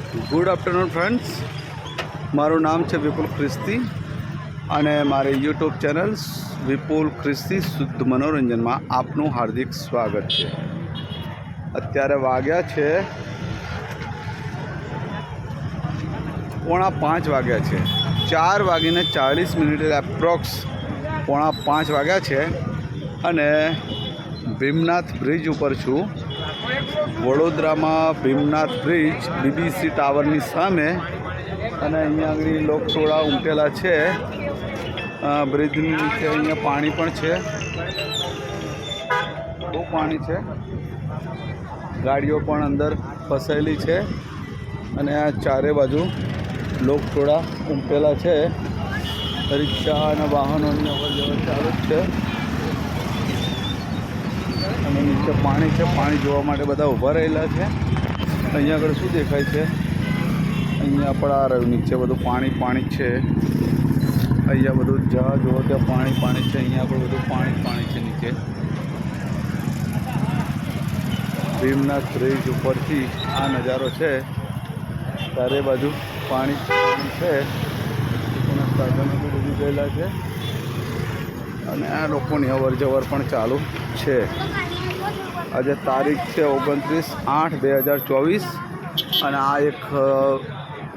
Good afternoon friends, મારું નામ છે વિપુલ ખ્રિસ્તી અને મારી યુટ્યુબ ચેનલ વિપુલ ખ્રિસ્તી શુદ્ધ મનોરંજનમાં આપનું હાર્દિક સ્વાગત છે. અત્યારે વાગ્યા છે 4:45 વાગ્યા છે. 4:40 એપ્રોક્સ 4:45 વાગ્યા છે અને ભીમનાથ બ્રિજ ઉપર છું. વડોદરામાં ભીમનાથ બ્રિજ BBC ટાવરની સામે, અને અહીંયા આગળ લોકટોળા ઉમટેલા છે. બ્રિજની નીચે અહીંયા પાણી પણ છે, બહુ પાણી છે. ગાડીઓ પણ અંદર ફસાયેલી છે અને આ ચારે બાજુ લોકટોળા ઉમટેલા છે. રિક્ષા અને વાહનોની અવરજવર ચાલુ જ છે અને નીચે પાણી છે. પાણી જોવા માટે બધા ઊભા રહેલા છે. અહીંયા આગળ શું દેખાય છે? અહીંયા પણ આ રહ્યું, નીચે બધું પાણી પાણી છે. અહીંયા બધું જ્યાં જુઓ ત્યાં પાણી પાણી છે. અહીંયા પણ બધું પાણી પાણી છે નીચે. ભીમનાથ બ્રિજ ઉપરથી આ નજારો છે. ચારે બાજુ પાણી પાણી છે. એના સાધનો બી ડૂબી ગયેલા છે અને આ લોકોની અવર જવર પણ ચાલુ છે. આજે તારીખ છે 29/8/2024 અને આ એક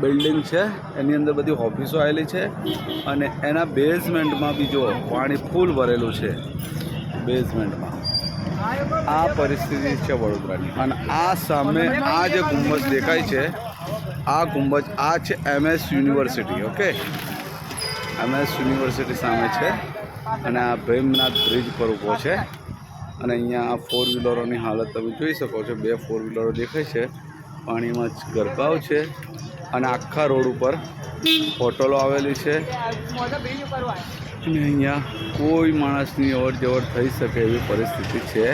બિલ્ડિંગ છે, એની અંદર બધી ઓફિસો આવેલી છે અને એના બેઝમેન્ટમાં બી જો પાણી ફૂલ ભરેલું છે. બેઝમેન્ટમાં આ પરિસ્થિતિ છે વડોદરાની. અને આ સામે આ જે ગુંબજ દેખાય છે, આ ગુંબજ આ છે MS university. Okay, MS university સામે છે અને આ ભીમનાથ બ્રિજ પર ઊભો છે. અને અહીંયા 4 વ્હીલરોની હાલત તમે જોઈ શકો છો. 2 4 વ્હીલરો દેખાય છે. પાણીમાં જ ગરકાવ છે અને આખા રોડ ઉપર હોટલો આવેલી છે અને અહીંયા કોઈ માણસની અવર જવર થઈ શકે એવી પરિસ્થિતિ છે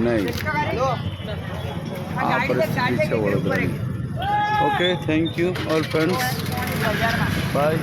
નહીં. આ પરિસ્થિતિ છે વડોદરાની. Okay, thank you all friends, by.